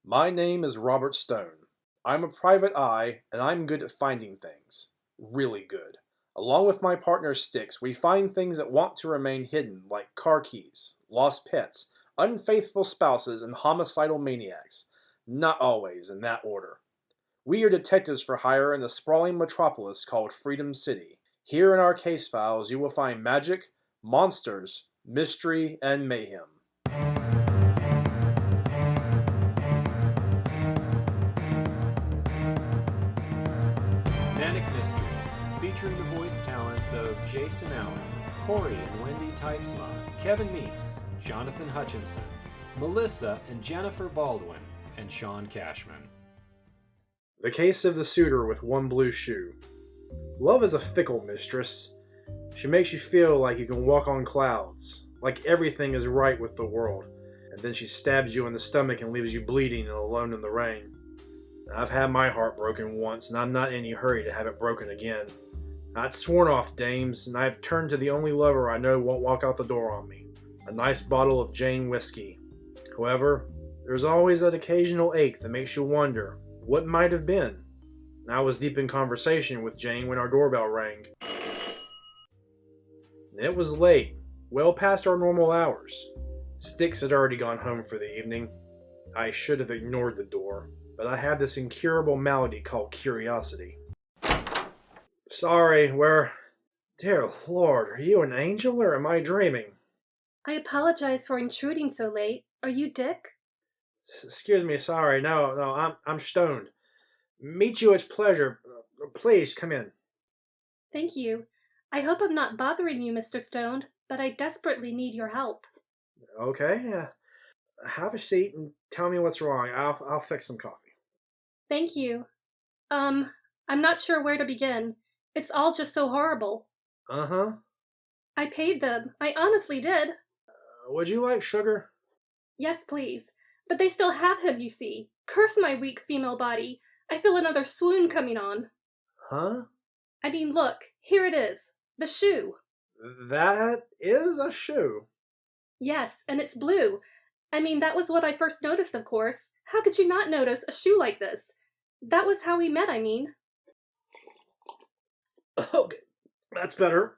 My name is Robert Stone. I'm a private eye, and I'm good at finding things. Really good. Along with my partner Styx, we find things that want to remain hidden, like car keys, lost pets, unfaithful spouses, and homicidal maniacs. Not always in that order. We are detectives for hire in the sprawling metropolis called Freedom City. Here in our case files, you will find magic, monsters, mystery, and mayhem. Manic Mysteries, featuring the voice talents of Jason Allen, Corey and Wendy Teitzma, Kevin Meese, Jonathan Hutchinson, Melissa and Jennifer Baldwin, and Sean Cashman. The Case of the Suitor with One Blue Shoe. Love is a fickle mistress. She makes you feel like you can walk on clouds, like everything is right with the world, and then she stabs you in the stomach and leaves you bleeding and alone in the rain. I've had my heart broken once, and I'm not in any hurry to have it broken again. I'd sworn off dames, and I've turned to the only lover I know won't walk out the door on me. A nice bottle of Jane whiskey. However, there's always that occasional ache that makes you wonder what might have been. I was deep in conversation with Jane when our doorbell rang. It was late, well past our normal hours. Styx had already gone home for the evening. I should have ignored the door, but I had this incurable malady called curiosity. Sorry, Dear Lord, are you an angel or am I dreaming? I apologize for intruding so late. Are you Dick? Excuse me, sorry. No, I'm stoned. Meet you, it's pleasure. Please, come in. Thank you. I hope I'm not bothering you, Mr. Stone, but I desperately need your help. Okay, have a seat and tell me what's wrong. I'll fix some coffee. Thank you. I'm not sure where to begin. It's all just so horrible. Uh-huh. I paid them. I honestly did. Would you like sugar? Yes, please. But they still have him, you see. Curse my weak female body. I feel another swoon coming on. Huh? I mean, look, here it is. The shoe. That is a shoe. Yes, and it's blue. I mean, that was what I first noticed, of course. How could you not notice a shoe like this? That was how we met, I mean. Okay, that's better.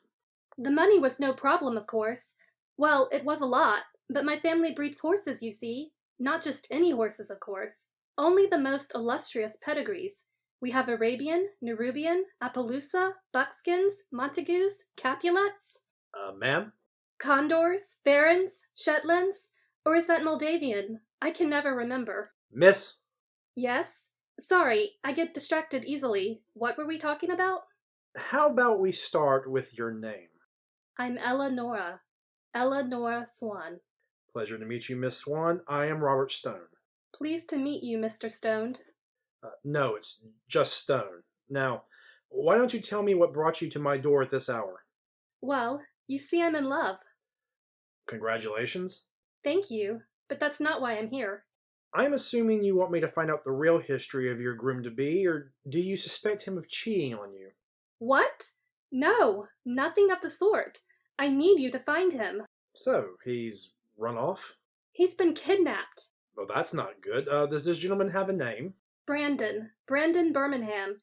The money was no problem, of course. Well, it was a lot, but my family breeds horses, you see. Not just any horses, of course. Only the most illustrious pedigrees. We have Arabian, Nerubian, Appaloosa, Buckskins, Montagues, Capulets. Ma'am? Condors, Barons, Shetlands, or is that Moldavian? I can never remember. Miss? Yes? Sorry, I get distracted easily. What were we talking about? How about we start with your name? I'm Elanora Swan. Pleasure to meet you, Miss Swan. I am Robert Stone. Pleased to meet you, Mr. Stone. No, it's just Stone. Now, why don't you tell me what brought you to my door at this hour? Well, you see I'm in love. Congratulations. Thank you, but that's not why I'm here. I'm assuming you want me to find out the real history of your groom-to-be, or do you suspect him of cheating on you? What? No, nothing of the sort. I need you to find him. So, he's run off? He's been kidnapped. Well, that's not good. Does this gentleman have a name? Brandon Birmingham.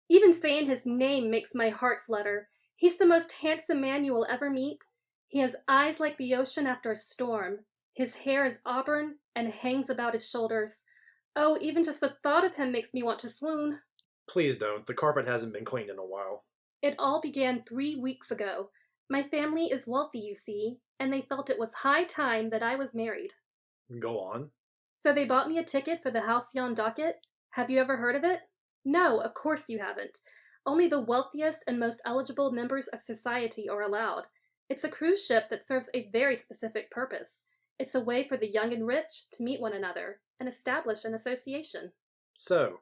Even saying his name makes my heart flutter. He's the most handsome man you will ever meet. He has eyes like the ocean after a storm. His hair is auburn and hangs about his shoulders. Oh, even just the thought of him makes me want to swoon. Please don't. The carpet hasn't been cleaned in a while. It all began 3 weeks ago. My family is wealthy, you see, and they felt it was high time that I was married. Go on. So they bought me a ticket for the Halcyon Docket. Have you ever heard of it? No, of course you haven't. Only the wealthiest and most eligible members of society are allowed. It's a cruise ship that serves a very specific purpose. It's a way for the young and rich to meet one another and establish an association. So,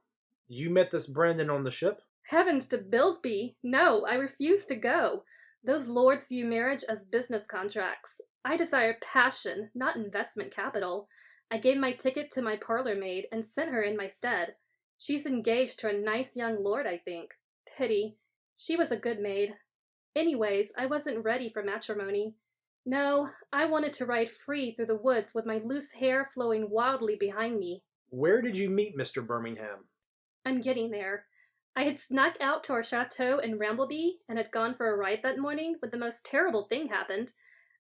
you met this Brandon on the ship? Heavens to Billsby! No, I refuse to go. Those lords view marriage as business contracts. I desire passion, not investment capital. I gave my ticket to my parlor maid and sent her in my stead. She's engaged to a nice young lord, I think. Pity. She was a good maid. Anyways, I wasn't ready for matrimony. No, I wanted to ride free through the woods with my loose hair flowing wildly behind me. Where did you meet Mr. Birmingham? I'm getting there. I had snuck out to our chateau in Bramblebee and had gone for a ride that morning when the most terrible thing happened.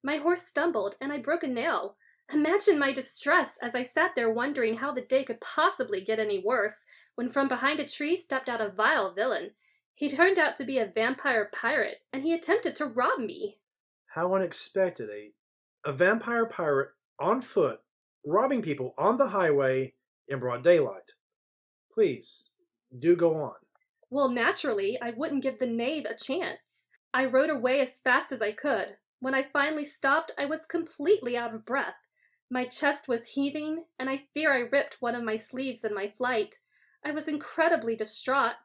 My horse stumbled and I broke a nail. Imagine my distress as I sat there wondering how the day could possibly get any worse, when from behind a tree stepped out a vile villain. He turned out to be a vampire pirate, and he attempted to rob me. How unexpected. A vampire pirate on foot, robbing people on the highway in broad daylight. Please, do go on. Well, naturally, I wouldn't give the knave a chance. I rode away as fast as I could. When I finally stopped, I was completely out of breath. My chest was heaving, and I fear I ripped one of my sleeves in my flight. I was incredibly distraught,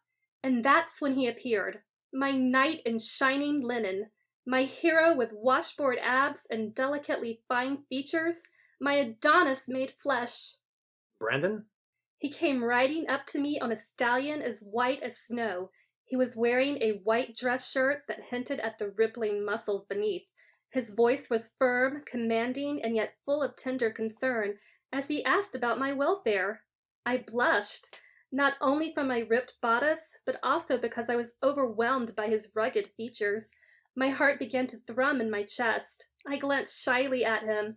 and that's when he appeared. My knight in shining linen, my hero with washboard abs and delicately fine features, my Adonis made flesh. Brandon? He came riding up to me on a stallion as white as snow. He was wearing a white dress shirt that hinted at the rippling muscles beneath. His voice was firm, commanding, and yet full of tender concern as he asked about my welfare. I blushed, not only from my ripped bodice, but also because I was overwhelmed by his rugged features. My heart began to thrum in my chest. I glanced shyly at him.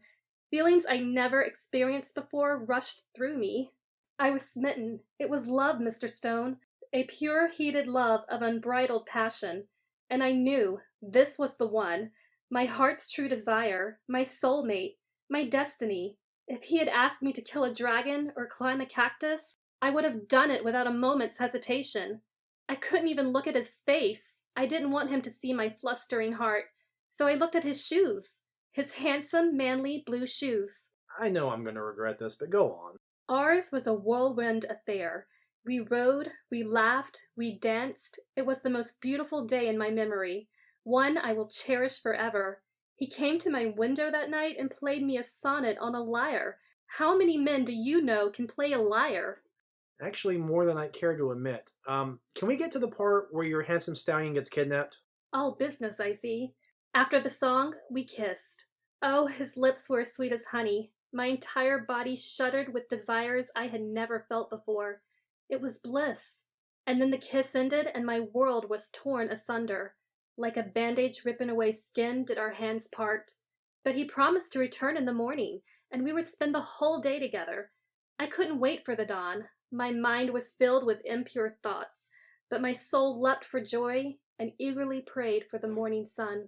Feelings I never experienced before rushed through me. I was smitten. It was love, Mr. Stone, a pure, heated love of unbridled passion. And I knew this was the one, my heart's true desire, my soulmate, my destiny. If he had asked me to kill a dragon or climb a cactus, I would have done it without a moment's hesitation. I couldn't even look at his face. I didn't want him to see my flustering heart, so I looked at his shoes, his handsome, manly blue shoes. I know I'm going to regret this, but go on. Ours was a whirlwind affair. We rode, we laughed, we danced. It was the most beautiful day in my memory, one I will cherish forever. He came to my window that night and played me a sonnet on a lyre. How many men do you know can play a lyre? Actually, more than I care to admit. Can we get to the part where your handsome stallion gets kidnapped? All business, I see. After the song, we kissed. Oh, his lips were as sweet as honey. My entire body shuddered with desires I had never felt before. It was bliss. And then the kiss ended and my world was torn asunder. Like a bandage ripping away skin did our hands part. But he promised to return in the morning, and we would spend the whole day together. I couldn't wait for the dawn. My mind was filled with impure thoughts, but my soul leapt for joy and eagerly prayed for the morning sun.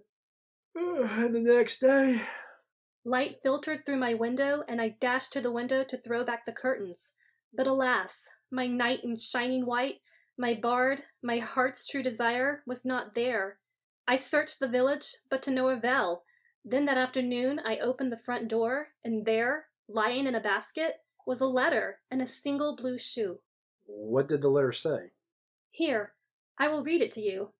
And the next day? Light filtered through my window, and I dashed to the window to throw back the curtains. But alas, my knight in shining white, my bard, my heart's true desire, was not there. I searched the village, but to no avail. Then that afternoon I opened the front door, and there, lying in a basket, was a letter and a single blue shoe. What did the letter say? Here, I will read it to you.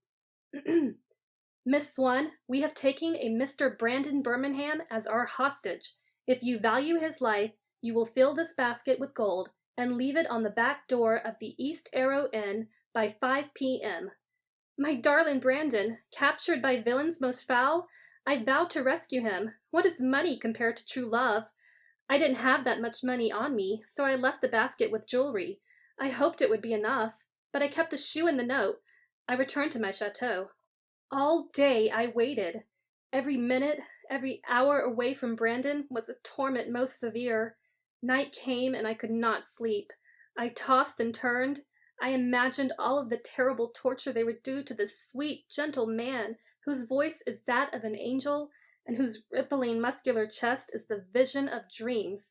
Miss Swan, we have taken a Mr. Brandon Birmingham as our hostage. If you value his life, you will fill this basket with gold and leave it on the back door of the East Arrow Inn by 5 p.m. My darling Brandon, captured by villains most foul, I vowed to rescue him. What is money compared to true love? I didn't have that much money on me, so I left the basket with jewelry. I hoped it would be enough, but I kept the shoe and the note. I returned to my chateau. All day I waited. Every minute, every hour away from Brandon was a torment most severe. Night came and I could not sleep. I tossed and turned. I imagined all of the terrible torture they would do to this sweet, gentle man, whose voice is that of an angel, and whose rippling muscular chest is the vision of dreams.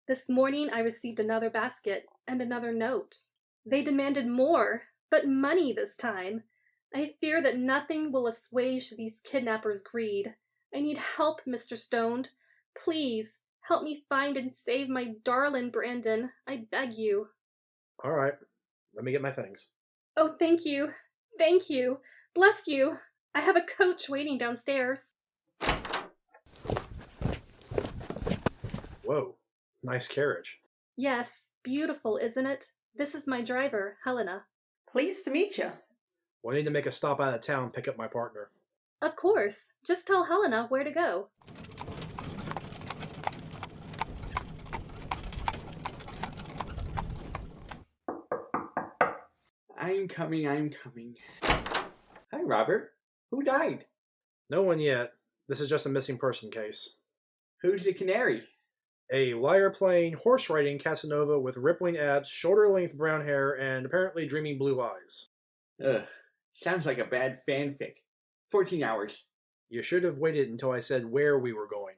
This morning I received another basket and another note. They demanded more, but money this time. I fear that nothing will assuage these kidnappers' greed. I need help, Mr. Stone. Please, help me find and save my darling Brandon. I beg you. All right. Let me get my things. Oh, thank you. Thank you. Bless you. I have a coach waiting downstairs. Whoa. Nice carriage. Yes, beautiful, isn't it? This is my driver, Helena. Pleased to meet you. Well, I need to make a stop out of town and pick up my partner. Of course. Just tell Helena where to go. I'm coming. Hi, Robert. Who died? No one yet. This is just a missing person case. Who's the canary? A lyre-playing, horse-riding Casanova with rippling abs, shoulder-length brown hair, and apparently dreamy blue eyes. Ugh, sounds like a bad fanfic. 14 hours. You should have waited until I said where we were going.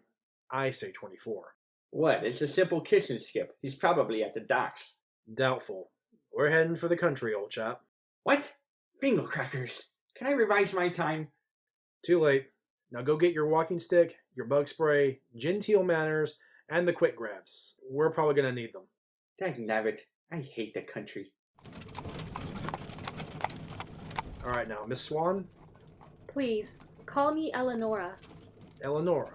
I say 24. What? It's a simple kiss and skip. He's probably at the docks. Doubtful. We're heading for the country, old chap. What? Bingo crackers. Can I revise my time? Too late. Now go get your walking stick, your bug spray, genteel manners, and the quick grabs. We're probably going to need them. Dagnabbit. I hate the country. Alright now, Miss Swan? Please, call me Elanora. Elanora.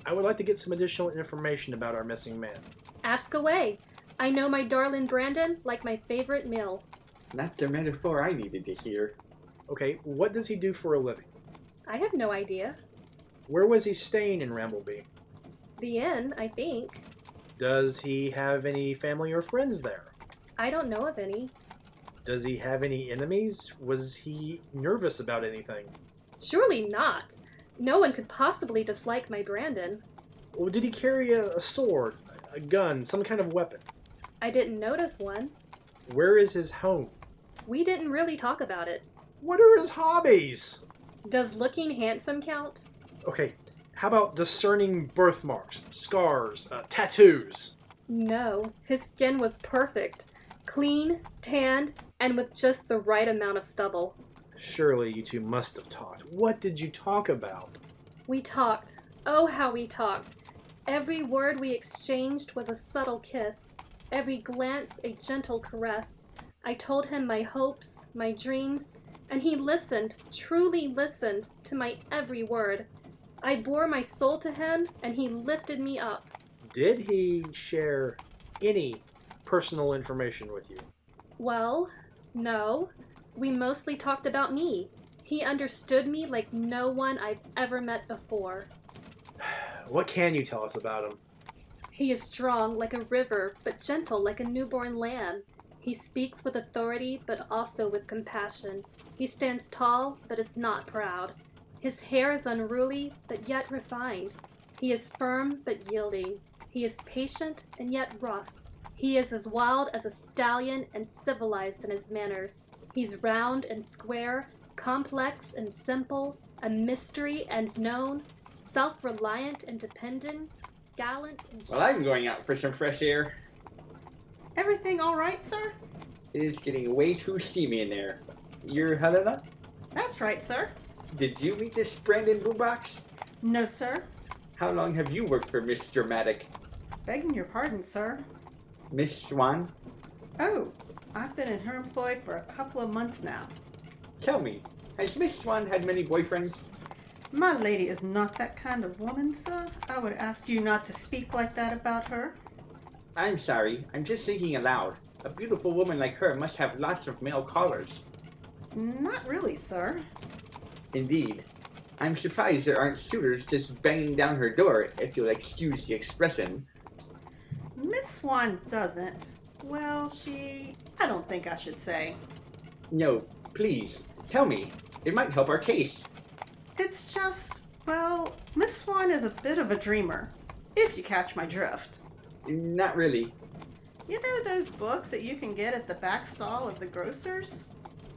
I would like to get some additional information about our missing man. Ask away. I know my darling Brandon like my favorite meal. Not the metaphor I needed to hear. Okay, what does he do for a living? I have no idea. Where was he staying in Bramblebee? The inn, I think. Does he have any family or friends there? I don't know of any. Does he have any enemies? Was he nervous about anything? Surely not. No one could possibly dislike my Brandon. Or did he carry a sword, a gun, some kind of weapon? I didn't notice one. Where is his home? We didn't really talk about it. What are his hobbies? Does looking handsome count? Okay, how about discerning birthmarks, scars, tattoos? No, his skin was perfect. Clean, tanned, and with just the right amount of stubble. Surely you two must have talked. What did you talk about? We talked. Oh, how we talked. Every word we exchanged was a subtle kiss. Every glance a gentle caress. I told him my hopes, my dreams, and he listened, truly listened, to my every word. I bore my soul to him, and he lifted me up. Did he share any personal information with you? Well, no. We mostly talked about me. He understood me like no one I've ever met before. What can you tell us about him? He is strong like a river, but gentle like a newborn lamb. He speaks with authority, but also with compassion. He stands tall, but is not proud. His hair is unruly, but yet refined. He is firm, but yielding. He is patient, and yet rough. He is as wild as a stallion and civilized in his manners. He's round and square, complex and simple, a mystery and known, self-reliant and dependent, gallant and... Well, I'm going out for some fresh air. Everything all right, sir? It is getting way too steamy in there. You're Helena? That's right, sir. Did you meet this Brandon Boombox? No, sir. How long have you worked for Miss Dramatic? Begging your pardon, sir. Miss Swan? Oh, I've been in her employ for a couple of months now. Tell me, has Miss Swan had many boyfriends? My lady is not that kind of woman, sir. I would ask you not to speak like that about her. I'm sorry, I'm just thinking aloud. A beautiful woman like her must have lots of male callers. Not really, sir. Indeed. I'm surprised there aren't suitors just banging down her door, if you'll excuse the expression. Miss Swan doesn't. Well, I don't think I should say. No, please, tell me. It might help our case. It's just, well, Miss Swan is a bit of a dreamer, if you catch my drift. Not really. You know those books that you can get at the back stall of the grocers?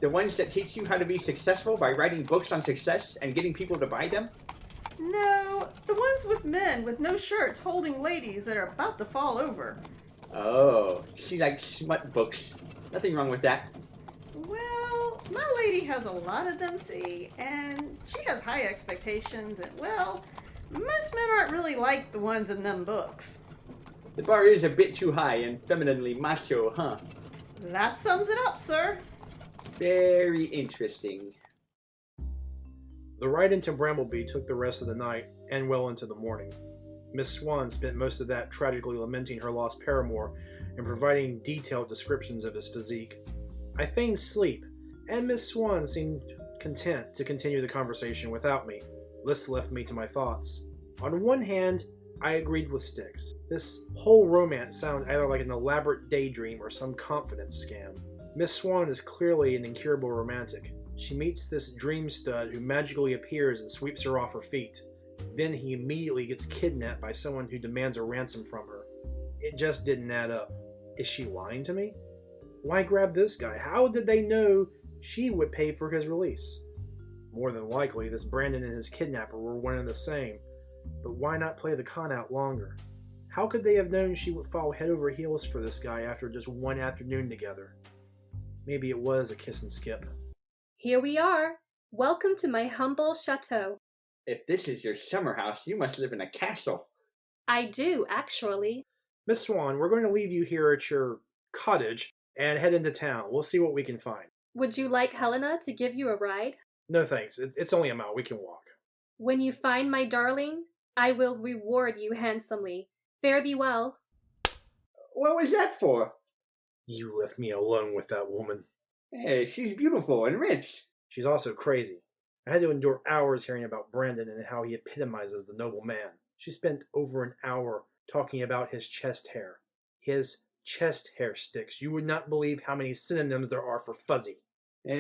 The ones that teach you how to be successful by writing books on success and getting people to buy them? No, the ones with men with no shirts holding ladies that are about to fall over. Oh, she likes smut books. Nothing wrong with that. Well, my lady has a lot of them, see, and she has high expectations, and, well, most men aren't really like the ones in them books. The bar is a bit too high and femininely macho, huh? That sums it up, sir. Very interesting. The ride into Bramblebee took the rest of the night, and well into the morning. Miss Swan spent most of that tragically lamenting her lost paramour and providing detailed descriptions of his physique. I feigned sleep, and Miss Swan seemed content to continue the conversation without me. This left me to my thoughts. On one hand, I agreed with Styx. This whole romance sounded either like an elaborate daydream or some confidence scam. Miss Swan is clearly an incurable romantic. She meets this dream stud who magically appears and sweeps her off her feet. Then he immediately gets kidnapped by someone who demands a ransom from her. It just didn't add up. Is she lying to me? Why grab this guy? How did they know she would pay for his release? More than likely, this Brandon and his kidnapper were one and the same. But why not play the con out longer? How could they have known she would fall head over heels for this guy after just one afternoon together? Maybe it was a kiss and skip. Here we are. Welcome to my humble chateau. If this is your summer house, you must live in a castle. I do, actually. Miss Swan, we're going to leave you here at your cottage and head into town. We'll see what we can find. Would you like Helena to give you a ride? No thanks. It's only a mile. We can walk. When you find my darling, I will reward you handsomely. Fare thee well. What was that for? You left me alone with that woman. Hey, she's beautiful and rich. She's also crazy. I had to endure hours hearing about Brandon and how he epitomizes the noble man. She spent over an hour talking about his chest hair. His chest hair sticks. You would not believe how many synonyms there are for fuzzy.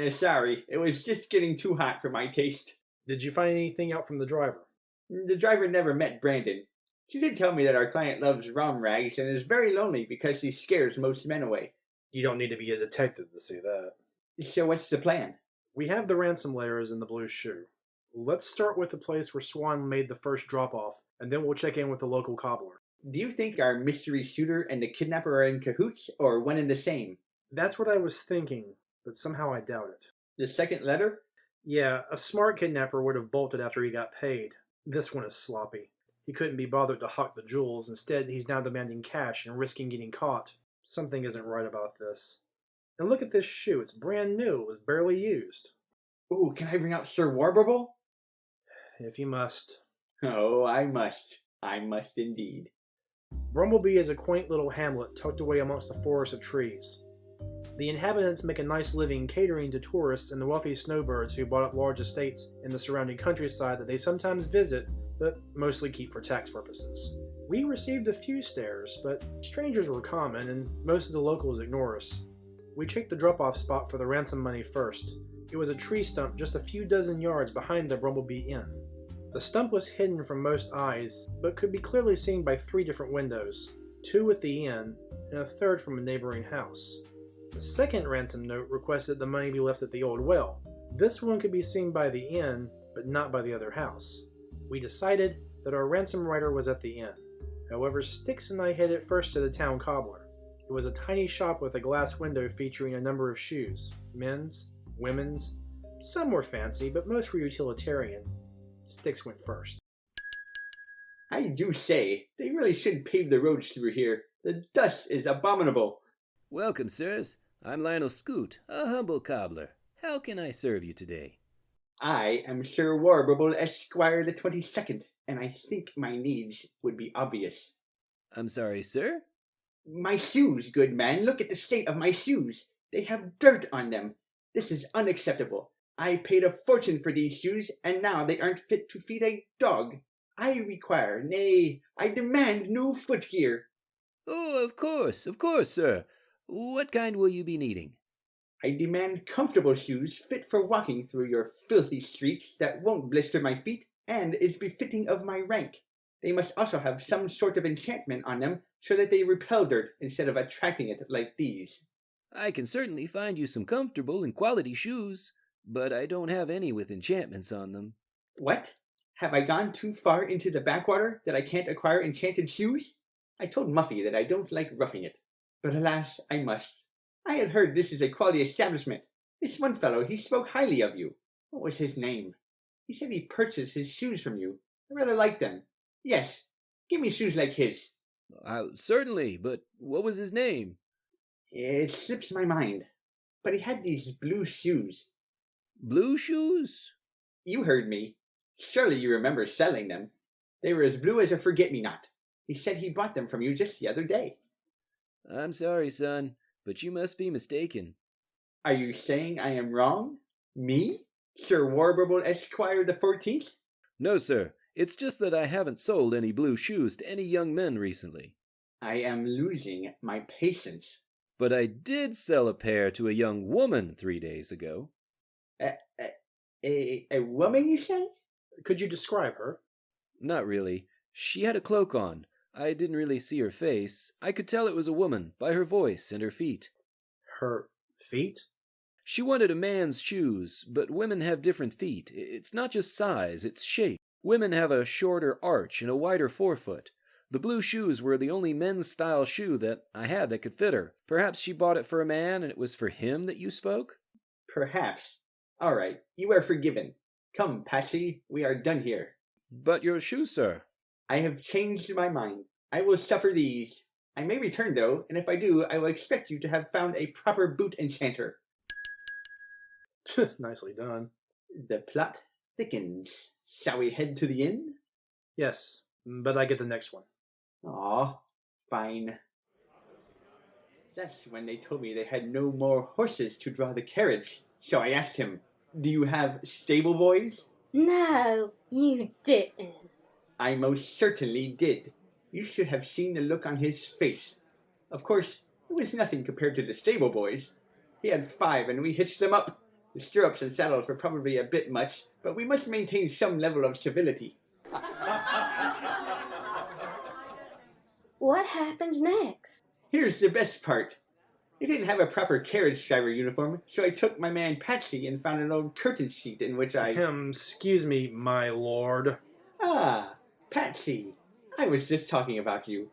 Sorry, it was just getting too hot for my taste. Did you find anything out from the driver? The driver never met Brandon. She did tell me that our client loves rom rags and is very lonely because she scares most men away. You don't need to be a detective to see that. So what's the plan? We have the ransom letters in the blue shoe. Let's start with the place where Swan made the first drop-off, and then we'll check in with the local cobbler. Do you think our mystery suitor and the kidnapper are in cahoots, or one and the same? That's what I was thinking, but somehow I doubt it. The second letter? Yeah, a smart kidnapper would have bolted after he got paid. This one is sloppy. He couldn't be bothered to hawk the jewels. Instead, he's now demanding cash and risking getting caught. Something isn't right about this. And look at this shoe. It's brand new. It was barely used. Ooh, can I bring out Sir Warburble? If you must. Oh, I must. I must indeed. Bramblebee is a quaint little hamlet tucked away amongst a forest of trees. The inhabitants make a nice living catering to tourists and the wealthy snowbirds who bought up large estates in the surrounding countryside that they sometimes visit, but mostly keep for tax purposes. We received a few stares, but strangers were common and most of the locals ignore us. We checked the drop-off spot for the ransom money first. It was a tree stump just a few dozen yards behind the Bramblebee Inn. The stump was hidden from most eyes, but could be clearly seen by 3 different windows, 2 at the inn, and a third from a neighboring house. The second ransom note requested the money be left at the old well. This one could be seen by the inn, but not by the other house. We decided that our ransom writer was at the inn. However, Styx and I headed first to the town cobbler. It was a tiny shop with a glass window featuring a number of shoes. Men's, women's. Some were fancy, but most were utilitarian. Styx went first. I do say, they really should pave the roads through here. The dust is abominable. Welcome, sirs. I'm Lionel Scoot, a humble cobbler. How can I serve you today? I am Sir Warburble, Esquire the 22nd, and I think my needs would be obvious. I'm sorry, sir? My shoes, good man. Look at the state of my shoes. They have dirt on them. This is unacceptable. I paid a fortune for these shoes, and now they aren't fit to feed a dog. I require, nay, I demand new footgear. Oh, of course, sir. What kind will you be needing? I demand comfortable shoes fit for walking through your filthy streets that won't blister my feet and is befitting of my rank. They must also have some sort of enchantment on them so that they repel dirt instead of attracting it like these. I can certainly find you some comfortable and quality shoes, but I don't have any with enchantments on them. What? Have I gone too far into the backwater that I can't acquire enchanted shoes? I told Muffy that I don't like roughing it, but alas, I must. I had heard this is a quality establishment. This one fellow, he spoke highly of you. What was his name? He said he purchased his shoes from you. I rather like them. Yes, give me shoes like his. Certainly, but what was his name? It slips my mind. But he had these blue shoes. Blue shoes? You heard me. Surely you remember selling them. They were as blue as a forget-me-not. He said he bought them from you just the other day. I'm sorry, son, but you must be mistaken. Are you saying I am wrong? Me? Sir Warburble, Esquire the 14th? No, sir. It's just that I haven't sold any blue shoes to any young men recently. I am losing my patience. But I did sell a pair to a young woman 3 days ago. A woman, you say? Could you describe her? Not really. She had a cloak on. I didn't really see her face. I could tell it was a woman by her voice and her feet. Her feet? She wanted a man's shoes, but women have different feet. It's not just size, it's shape. Women have a shorter arch and a wider forefoot. The blue shoes were the only men's style shoe that I had that could fit her. Perhaps she bought it for a man and it was for him that you spoke? Perhaps. All right, you are forgiven. Come, Patsy, we are done here. But your shoes, sir. I have changed my mind. I will suffer these. I may return, though, and if I do, I will expect you to have found a proper boot enchanter. Nicely done. The plot thickens. Shall we head to the inn? Yes, but I get the next one. Aw, fine. That's when they told me they had no more horses to draw the carriage. So I asked him, do you have stable boys? No, you didn't. I most certainly did. You should have seen the look on his face. Of course, it was nothing compared to the stable boys. He had 5 and we hitched them up. The stirrups and saddles were probably a bit much, but we must maintain some level of civility. What happened next? Here's the best part. They didn't have a proper carriage driver uniform, so I took my man Patsy and found an old curtain sheet in which I... Excuse me, my lord. Ah, Patsy. I was just talking about you.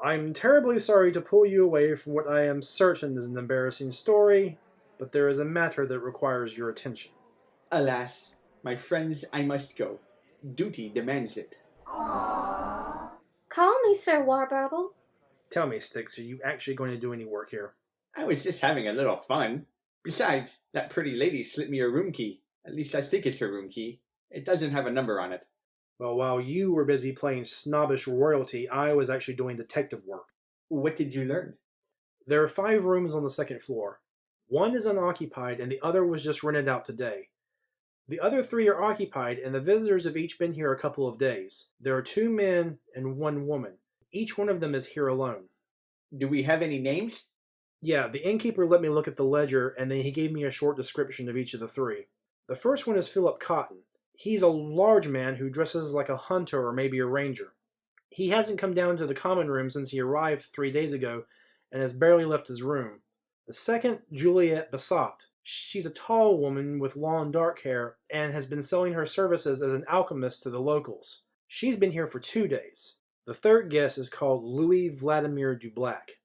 I'm terribly sorry to pull you away from what I am certain is an embarrassing story, but there is a matter that requires your attention. Alas, my friends, I must go. Duty demands it. Call me Sir Warburgle. Tell me, Styx, are you actually going to do any work here? I was just having a little fun. Besides, that pretty lady slipped me her room key. At least I think it's her room key. It doesn't have a number on it. Well, while you were busy playing snobbish royalty, I was actually doing detective work. What did you learn? There are 5 rooms on the 2nd floor. 1 is unoccupied, and the other was just rented out today. The other 3 are occupied, and the visitors have each been here a couple of days. There are 2 men and 1 woman. Each one of them is here alone. Do we have any names? Yeah, the innkeeper let me look at the ledger, and then he gave me a short description of each of the 3. The first one is Philip Cotton. He's a large man who dresses like a hunter or maybe a ranger. He hasn't come down to the common room since he arrived 3 days ago, and has barely left his room. The second, Juliet Bassat. She's a tall woman with long dark hair, and has been selling her services as an alchemist to the locals. She's been here for 2 days. The third guest is called Louis Vladimir Dublac.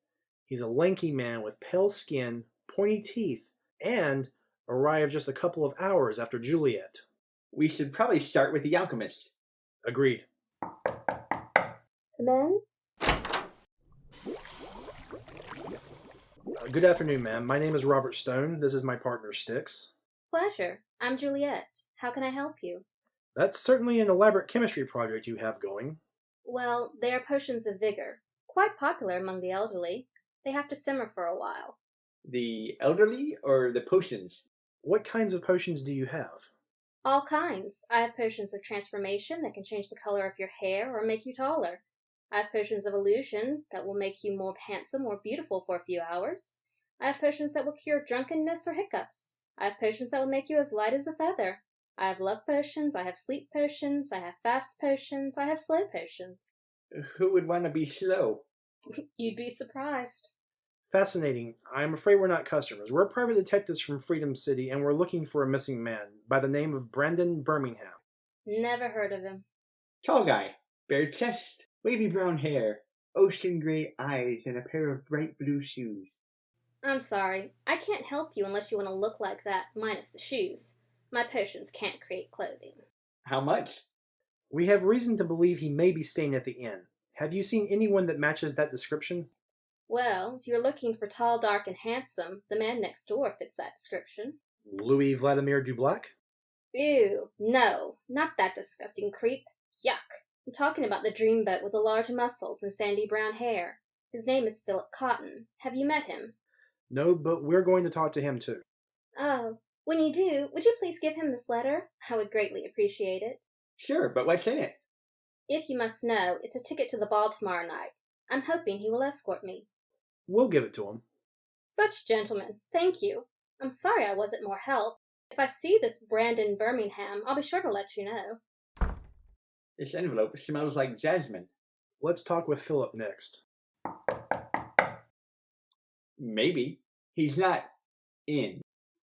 He's a lanky man with pale skin, pointy teeth, and arrived just a couple of hours after Juliet. We should probably start with the alchemist. Agreed. Come in? Good afternoon, ma'am. My name is Robert Stone. This is my partner, Styx. Pleasure. I'm Juliet. How can I help you? That's certainly an elaborate chemistry project you have going. Well, they are potions of vigor. Quite popular among the elderly. They have to simmer for a while. The elderly or the potions? What kinds of potions do you have? All kinds. I have potions of transformation that can change the color of your hair or make you taller. I have potions of illusion that will make you more handsome or beautiful for a few hours. I have potions that will cure drunkenness or hiccups. I have potions that will make you as light as a feather. I have love potions, I have sleep potions, I have fast potions, I have slow potions. Who would want to be slow? You'd be surprised. Fascinating. I'm afraid we're not customers. We're private detectives from Freedom City, and we're looking for a missing man by the name of Brandon Birmingham. Never heard of him. Tall guy, bare chest, wavy brown hair, ocean gray eyes, and a pair of bright blue shoes. I'm sorry. I can't help you unless you want to look like that, minus the shoes. My potions can't create clothing. How much? We have reason to believe he may be staying at the inn. Have you seen anyone that matches that description? Well, if you're looking for tall, dark, and handsome, the man next door fits that description. Louis Vladimir Dublac? Ew, no, not that disgusting creep. Yuck. I'm talking about the dreamboat with the large muscles and sandy brown hair. His name is Philip Cotton. Have you met him? No, but we're going to talk to him too. Oh, when you do, would you please give him this letter? I would greatly appreciate it. Sure, but what's in it? If you must know, it's a ticket to the ball tomorrow night. I'm hoping he will escort me. We'll give it to him. Such gentlemen, thank you. I'm sorry I wasn't more help. If I see this Brandon Birmingham, I'll be sure to let you know. This envelope smells like jasmine. Let's talk with Philip next. Maybe. He's not in.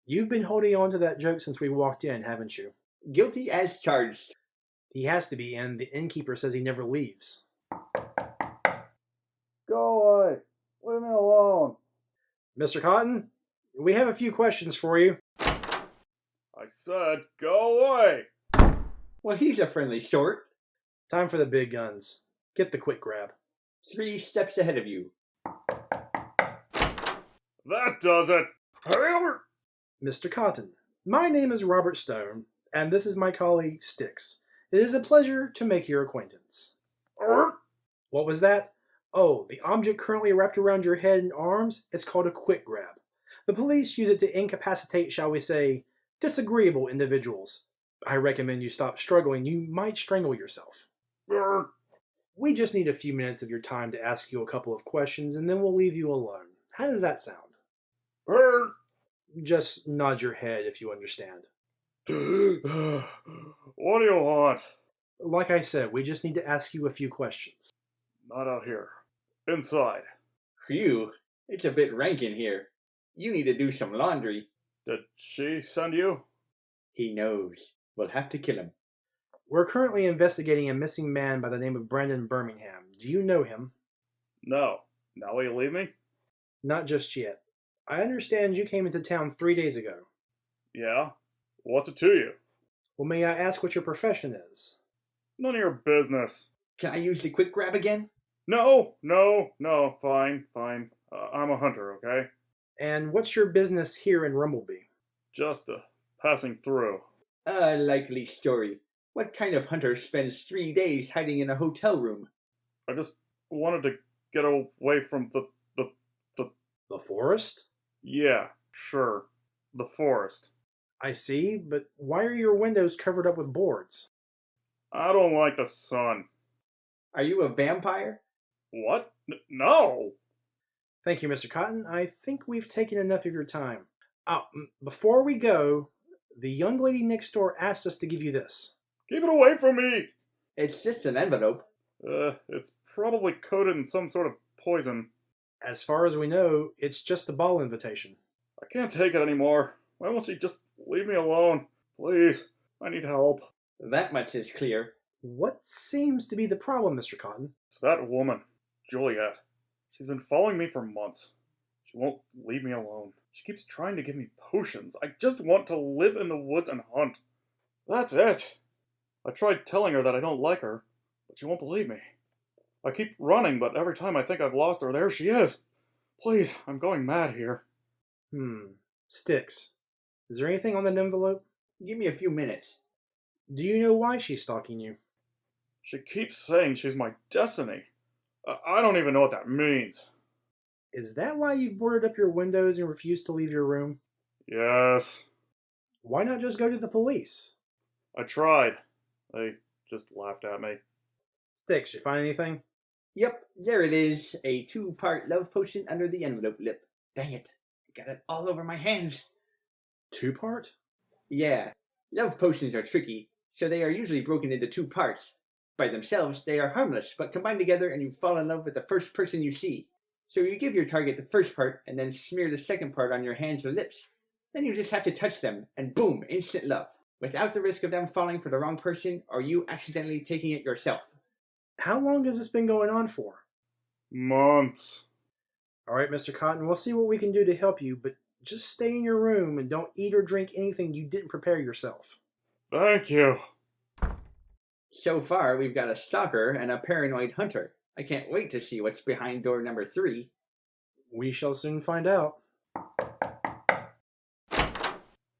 You've been holding on to that joke since we walked in, haven't you? Guilty as charged. He has to be in. The innkeeper says he never leaves. Go away. Leave me alone. Mr. Cotton, we have a few questions for you. I said, go away. Well, he's a friendly sort. Time for the big guns. Get the quick grab. 3 steps ahead of you. That does it. Mr. Cotton, my name is Robert Stone, and this is my colleague Styx. It is a pleasure to make your acquaintance. What was that? Oh, the object currently wrapped around your head and arms? It's called a quick grab. The police use it to incapacitate, shall we say, disagreeable individuals. I recommend you stop struggling. You might strangle yourself. We just need a few minutes of your time to ask you a couple of questions, and then we'll leave you alone. How does that sound? Just nod your head if you understand. What do you want? Like I said, we just need to ask you a few questions. Not out here. Inside. Phew, it's a bit rank in here. You need to do some laundry. Did she send you? He knows. We'll have to kill him. We're currently investigating a missing man by the name of Brandon Birmingham. Do you know him? No. Now will you leave me? Not just yet. I understand you came into town 3 days ago. Yeah? What's it to you? Well, may I ask what your profession is? None of your business. Can I use the quick grab again? No, fine. I'm a hunter, okay? And what's your business here in Bramblebee? Just passing through. A likely story. What kind of hunter spends 3 days hiding in a hotel room? I just wanted to get away from the The forest? Yeah, sure. The forest. I see, but why are your windows covered up with boards? I don't like the sun. Are you a vampire? What? No! Thank you, Mr. Cotton. I think we've taken enough of your time. Before we go, the young lady next door asked us to give you this. Keep it away from me! It's just an envelope. It's probably coated in some sort of poison. As far as we know, it's just a ball invitation. I can't take it anymore. Why won't she just leave me alone? Please, I need help. That much is clear. What seems to be the problem, Mr. Cotton? It's that woman, Juliet. She's been following me for months. She won't leave me alone. She keeps trying to give me potions. I just want to live in the woods and hunt. That's it. I tried telling her that I don't like her, but she won't believe me. I keep running, but every time I think I've lost her, there she is. Please, I'm going mad here. Styx. Is there anything on that envelope? Give me a few minutes. Do you know why she's stalking you? She keeps saying she's my destiny. I don't even know what that means. Is that why you've boarded up your windows and refused to leave your room? Yes. Why not just go to the police? I tried. They just laughed at me. Styx, you find anything? Yep, there it is. A 2-part love potion under the envelope lip. Dang it. I got it all over my hands. 2-part? Yeah, love potions are tricky, so they are usually broken into 2 parts. By themselves, they are harmless, but combined together and you fall in love with the first person you see. So you give your target the first part and then smear the second part on your hands or lips. Then you just have to touch them, and boom, instant love. Without the risk of them falling for the wrong person or you accidentally taking it yourself. How long has this been going on for? Months. All right, Mr. Cotton, we'll see what we can do to help you, but just stay in your room and don't eat or drink anything you didn't prepare yourself. Thank you. So far, we've got a stalker and a paranoid hunter. I can't wait to see what's behind door number 3. We shall soon find out.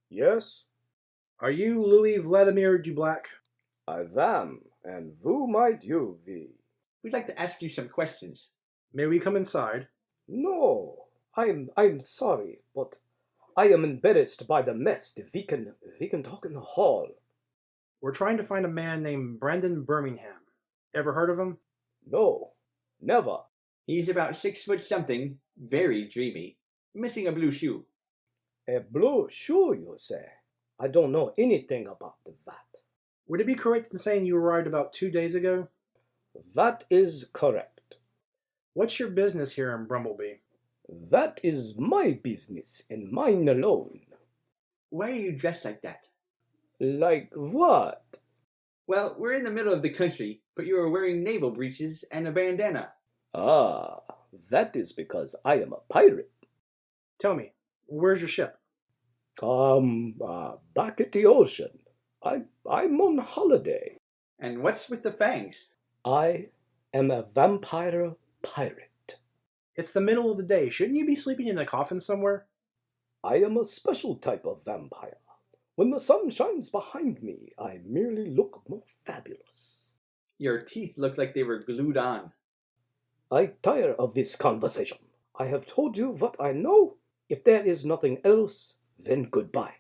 Yes, Are you Louis Vladimir Dublac? I am, and who might you be? We'd like to ask you some questions. May we come inside? No, I'm sorry, but I am embarrassed by the mess. We can talk in the hall. We're trying to find a man named Brandon Birmingham. Ever heard of him? No, never. He's about 6 foot something, very dreamy. missing a blue shoe. A blue shoe, you say? I don't know anything about that. Would it be correct in saying you arrived about 2 days ago? That is correct. What's your business here in Bramblebee? That is my business, and mine alone. Why are you dressed like that? Like what? Well, we're in the middle of the country, but you are wearing navel breeches and a bandana. Ah, that is because I am a pirate. Tell me, where's your ship? Back at the ocean. I'm on holiday. And what's with the fangs? I am a vampire pirate. It's the middle of the day. Shouldn't you be sleeping in a coffin somewhere? I am a special type of vampire. When the sun shines behind me, I merely look more fabulous. Your teeth look like they were glued on. I tire of this conversation. I have told you what I know. If there is nothing else, then goodbye.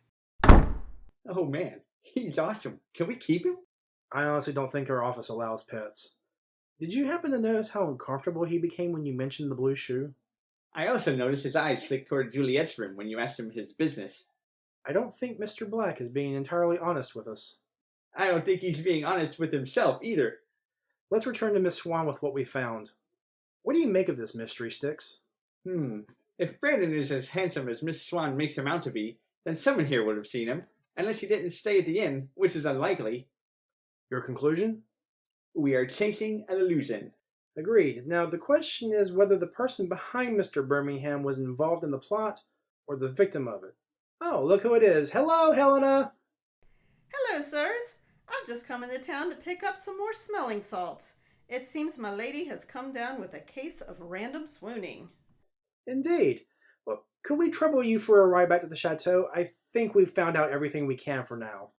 Oh man, he's awesome. Can we keep him? I honestly don't think our office allows pets. Did you happen to notice how uncomfortable he became when you mentioned the blue shoe? I also noticed his eyes flick toward Juliet's room when you asked him his business. I don't think Mr. Black is being entirely honest with us. I don't think he's being honest with himself either. Let's return to Miss Swan with what we found. What do you make of this mystery, Styx? If Brandon is as handsome as Miss Swan makes him out to be, then someone here would have seen him, unless he didn't stay at the inn, which is unlikely. Your conclusion? We are chasing an illusion. Agreed. Now, the question is whether the person behind Mr. Birmingham was involved in the plot or the victim of it. Oh, look who it is. Hello, Helena! Hello, sirs. I've just come into town to pick up some more smelling salts. It seems my lady has come down with a case of random swooning. Indeed. Well, could we trouble you for a ride back to the chateau? I think we've found out everything we can for now.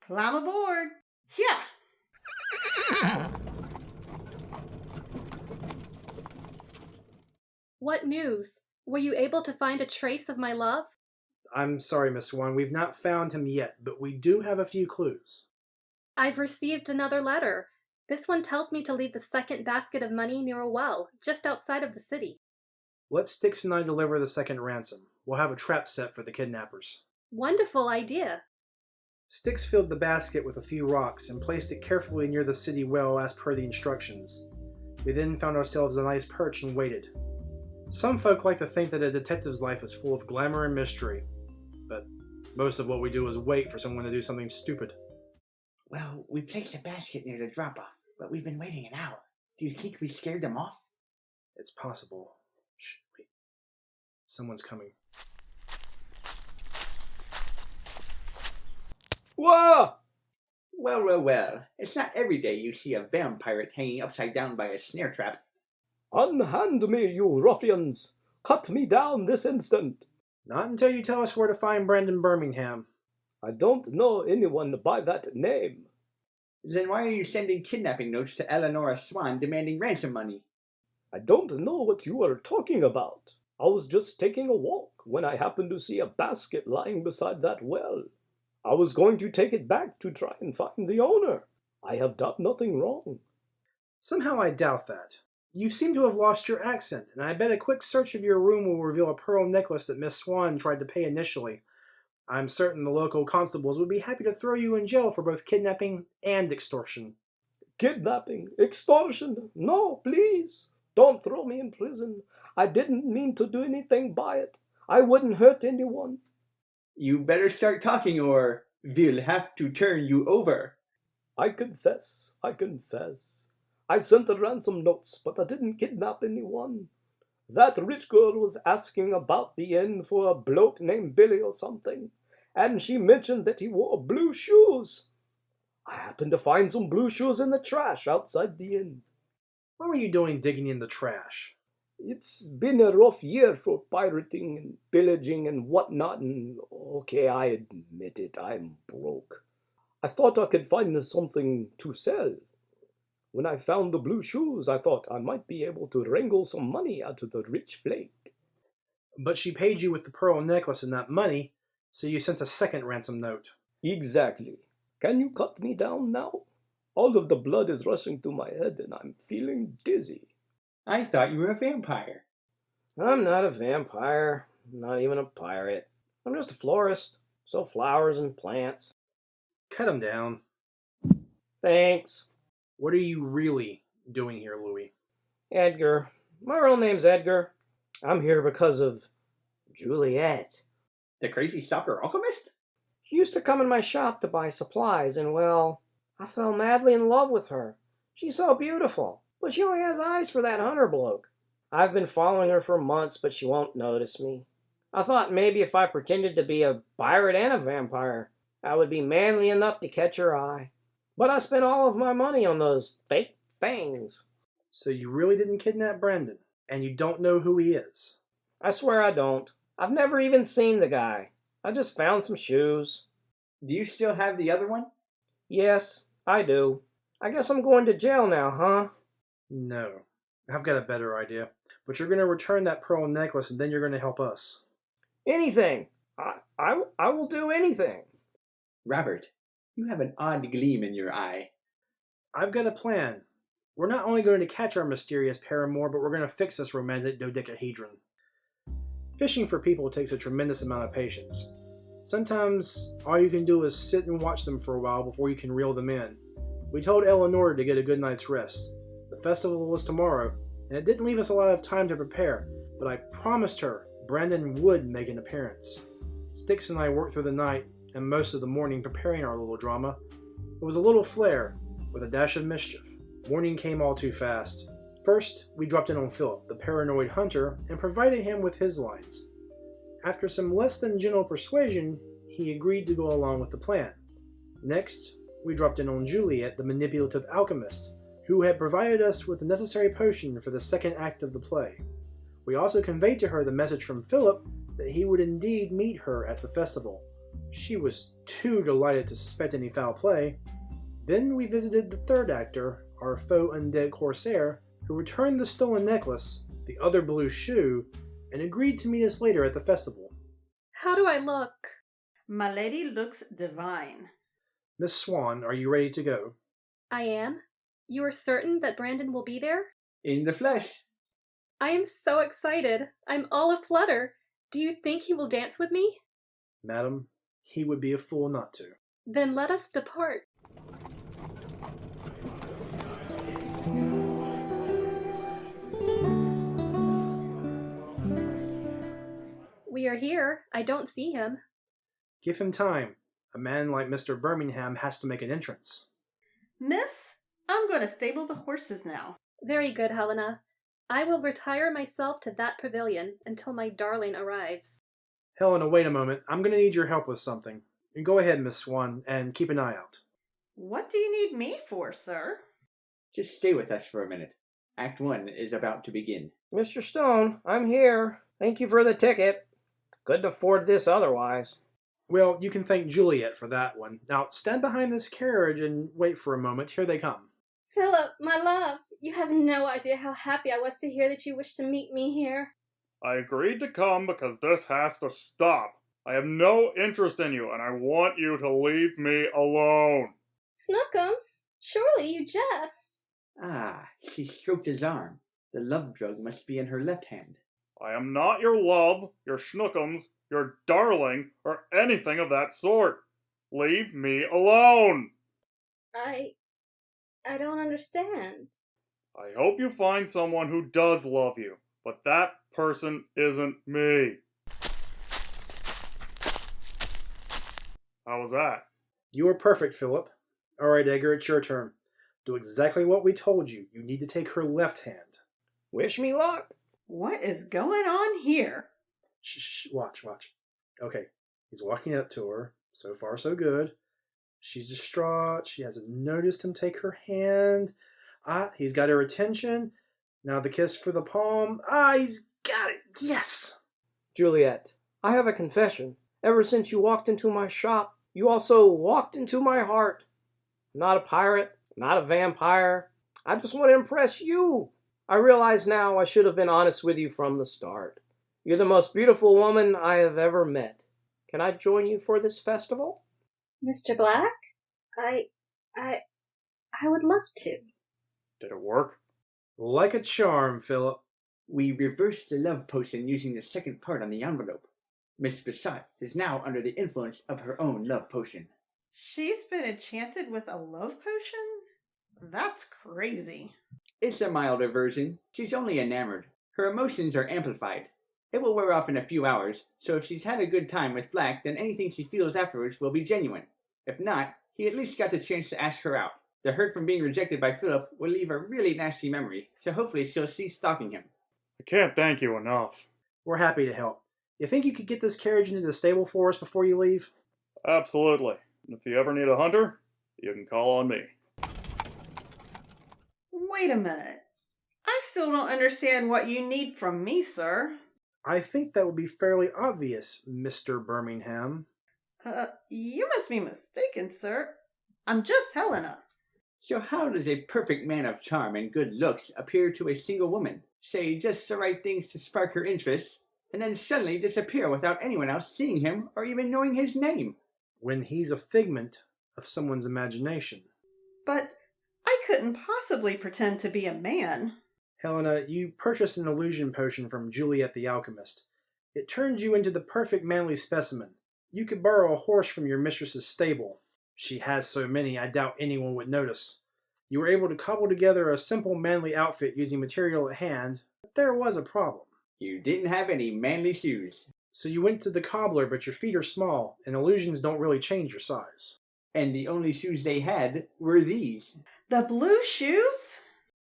Climb aboard. Yeah. What news? Were you able to find a trace of my love? I'm sorry, Miss Swan. We've not found him yet, but we do have a few clues. I've received another letter. This one tells me to leave the second basket of money near a well, just outside of the city. Let Styx and I deliver the second ransom. We'll have a trap set for the kidnappers. Wonderful idea. Styx filled the basket with a few rocks and placed it carefully near the city well as per the instructions. We then found ourselves a nice perch and waited. Some folk like to think that a detective's life is full of glamour and mystery, but most of what we do is wait for someone to do something stupid. Well, we placed a basket near the drop-off, but we've been waiting an hour. Do you think we scared them off? It's possible. Shh, wait. Someone's coming. Whoa! Well. It's not every day you see a vampire hanging upside down by a snare trap. Unhand me, you ruffians! Cut me down this instant! Not until you tell us where to find Brandon Birmingham. I don't know anyone by that name. Then why are you sending kidnapping notes to Elanora Swan demanding ransom money? I don't know what you are talking about. I was just taking a walk when I happened to see a basket lying beside that well. I was going to take it back to try and find the owner. I have done nothing wrong. Somehow I doubt that. You seem to have lost your accent, and I bet a quick search of your room will reveal a pearl necklace that Miss Swan tried to pay initially. I'm certain the local constables would be happy to throw you in jail for both kidnapping and extortion. Kidnapping? Extortion? No, please. Don't throw me in prison. I didn't mean to do anything by it. I wouldn't hurt anyone. You better start talking or we'll have to turn you over. I confess. I sent the ransom notes, but I didn't kidnap anyone. That rich girl was asking about the inn for a bloke named Billy or something, and she mentioned that he wore blue shoes. I happened to find some blue shoes in the trash outside the inn. What were you doing digging in the trash? It's been a rough year for pirating and pillaging and whatnot, and okay, I admit it, I'm broke. I thought I could find something to sell. When I found the blue shoes, I thought I might be able to wrangle some money out of the rich flake. But she paid you with the pearl necklace and that money, so you sent a second ransom note. Exactly. Can you cut me down now? All of the blood is rushing to my head and I'm feeling dizzy. I thought you were a vampire. I'm not a vampire. not even a pirate. I'm just a florist. Sell flowers and plants. Cut him down. Thanks. What are you really doing here, Louis? Edgar. My real name's Edgar. I'm here because of Juliet. The crazy stalker alchemist? She used to come in my shop to buy supplies, and well, I fell madly in love with her. She's so beautiful, but she only has eyes for that hunter bloke. I've been following her for months, but she won't notice me. I thought maybe if I pretended to be a pirate and a vampire, I would be manly enough to catch her eye. But I spent all of my money on those fake fangs. So you really didn't kidnap Brandon, and you don't know who he is? I swear I don't. I've never even seen the guy. I just found some shoes. Do you still have the other one? Yes, I do. I guess I'm going to jail now, huh? No. I've got a better idea. But you're going to return that pearl necklace, and then you're going to help us. Anything. I will do anything. Robert, you have an odd gleam in your eye. I've got a plan. We're not only going to catch our mysterious paramour, but we're going to fix this romantic dodecahedron. Fishing for people takes a tremendous amount of patience. Sometimes all you can do is sit and watch them for a while before you can reel them in. We told Elanora to get a good night's rest. The festival was tomorrow, and it didn't leave us a lot of time to prepare, but I promised her Brandon would make an appearance. Styx and I worked through the night and most of the morning preparing our little drama. It was a little flair, with a dash of mischief. Morning came all too fast. First, we dropped in on Philip, the paranoid hunter, and provided him with his lines. After some less than gentle persuasion, he agreed to go along with the plan. Next, we dropped in on Juliet, the manipulative alchemist, who had provided us with the necessary potion for the second act of the play. We also conveyed to her the message from Philip that he would indeed meet her at the festival. She was too delighted to suspect any foul play. Then we visited the third actor, our faux undead corsair, who returned the stolen necklace, the other blue shoe, and agreed to meet us later at the festival. How do I look? My lady looks divine. Miss Swan, are you ready to go? I am. You are certain that Brandon will be there? In the flesh. I am so excited. I'm all aflutter. Do you think he will dance with me? Madam, he would be a fool not to. Then let us depart. We are here. I don't see him. Give him time. A man like Mr. Birmingham has to make an entrance. Miss, I'm going to stable the horses now. Very good, Helena. I will retire myself to that pavilion until my darling arrives. Helena, wait a moment. I'm going to need your help with something. Go ahead, Miss Swan, and keep an eye out. What do you need me for, sir? Just stay with us for a minute. Act 1 is about to begin. Mr. Stone, I'm here. Thank you for the ticket. Couldn't afford this otherwise. Well, you can thank Juliet for that one. Now, stand behind this carriage and wait for a moment. Here they come. Philip, my love, you have no idea how happy I was to hear that you wished to meet me here. I agreed to come because this has to stop. I have no interest in you, and I want you to leave me alone. Snookums, surely you jest. Ah, she stroked his arm. The love drug must be in her left hand. I am not your love, your schnookums, your darling, or anything of that sort. Leave me alone. I don't understand. I hope you find someone who does love you, but that person isn't me. How was that? You are perfect, Philip. All right, Edgar, it's your turn. Do exactly what we told you. You need to take her left hand. Wish me luck. What is going on here? Shh, watch. Okay, he's walking up to her. So far, so good. She's distraught. She hasn't noticed him take her hand. He's got her attention. Now the kiss for the palm. He's got it. Yes! Juliet, I have a confession. Ever since you walked into my shop, you also walked into my heart. I'm not a pirate, not a vampire. I just want to impress you. I realize now I should have been honest with you from the start. You're the most beautiful woman I have ever met. Can I join you for this festival? Mr. Black? I would love to. Did it work? Like a charm, Philip. We reversed the love potion using the second part on the envelope. Miss Besot is now under the influence of her own love potion. She's been enchanted with a love potion? That's crazy. It's a milder version. She's only enamored. Her emotions are amplified. It will wear off in a few hours, so if she's had a good time with Black, then anything she feels afterwards will be genuine. If not, he at least got the chance to ask her out. The hurt from being rejected by Philip will leave a really nasty memory, so hopefully she'll cease stalking him. I can't thank you enough. We're happy to help. You think you could get this carriage into the stable for us before you leave? Absolutely. And if you ever need a hunter, you can call on me. Wait a minute. I still don't understand what you need from me, sir. I think that would be fairly obvious, Mr. Birmingham. You must be mistaken, sir. I'm just Helena. So how does a perfect man of charm and good looks appear to a single woman, say just the right things to spark her interest, and then suddenly disappear without anyone else seeing him or even knowing his name? When he's a figment of someone's imagination. But I couldn't possibly pretend to be a man. Helena, you purchased an illusion potion from Juliet the alchemist. It turns you into the perfect manly specimen. You could borrow a horse from your mistress's stable. She has so many, I doubt anyone would notice. You were able to cobble together a simple manly outfit using material at hand, but there was a problem. You didn't have any manly shoes. So you went to the cobbler, but your feet are small, and illusions don't really change your size. And the only shoes they had were these. The blue shoes?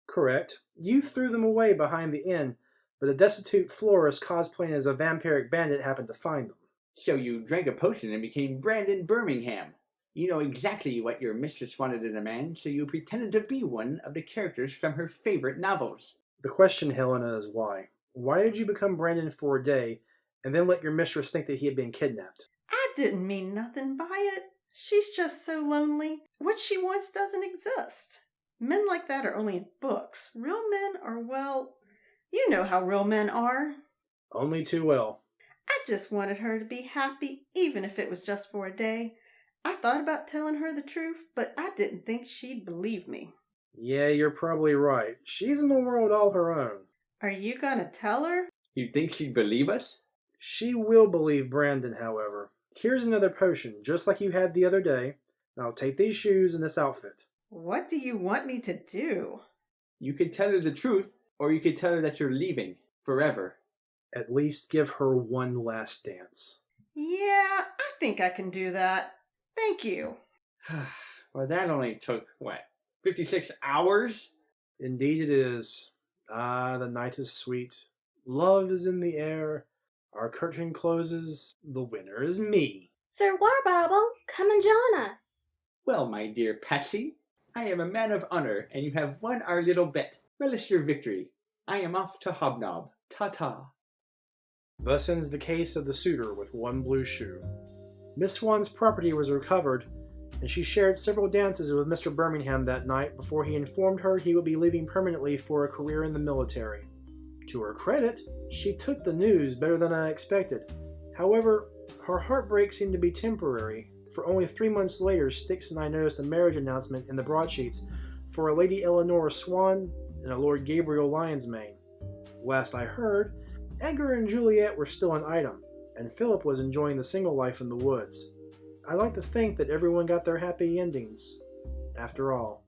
Correct. You threw them away behind the inn, but a destitute florist cosplaying as a vampiric bandit happened to find them. So you drank a potion and became Brandon Birmingham. You know exactly what your mistress wanted in a man, so you pretended to be one of the characters from her favorite novels. The question, Helena, is why? Why did you become Brandon for a day, and then let your mistress think that he had been kidnapped? I didn't mean nothing by it. She's just so lonely. What she wants doesn't exist. Men like that are only in books. Real men are, well, you know how real men are. Only too well. I just wanted her to be happy, even if it was just for a day. I thought about telling her the truth, but I didn't think she'd believe me. Yeah, you're probably right. She's in a world all her own. Are you gonna tell her? You think she'd believe us? She will believe Brandon, however. Here's another potion, just like you had the other day. Now take these shoes and this outfit. What do you want me to do? You could tell her the truth, or you could tell her that you're leaving. Forever. At least give her one last dance. Yeah, I think I can do that. Thank you. Well, that only took, 56 hours? Indeed it is. Ah, the night is sweet. Love is in the air. Our curtain closes. The winner is me. Sir Warbarble, come and join us. Well, my dear Patsy, I am a man of honor, and you have won our little bet. Relish your victory. I am off to Hobnob. Ta-ta. Thus ends the case of the suitor with one blue shoe. Miss Swan's property was recovered, and she shared several dances with Mr. Birmingham that night before he informed her he would be leaving permanently for a career in the military. To her credit, she took the news better than I expected. However, her heartbreak seemed to be temporary, for only 3 months later Styx and I noticed a marriage announcement in the broadsheets for a Lady Elanora Swan and a Lord Gabriel Lionsmane. Last I heard, Edgar and Juliet were still an item, and Philip was enjoying the single life in the woods. I like to think that everyone got their happy endings, after all.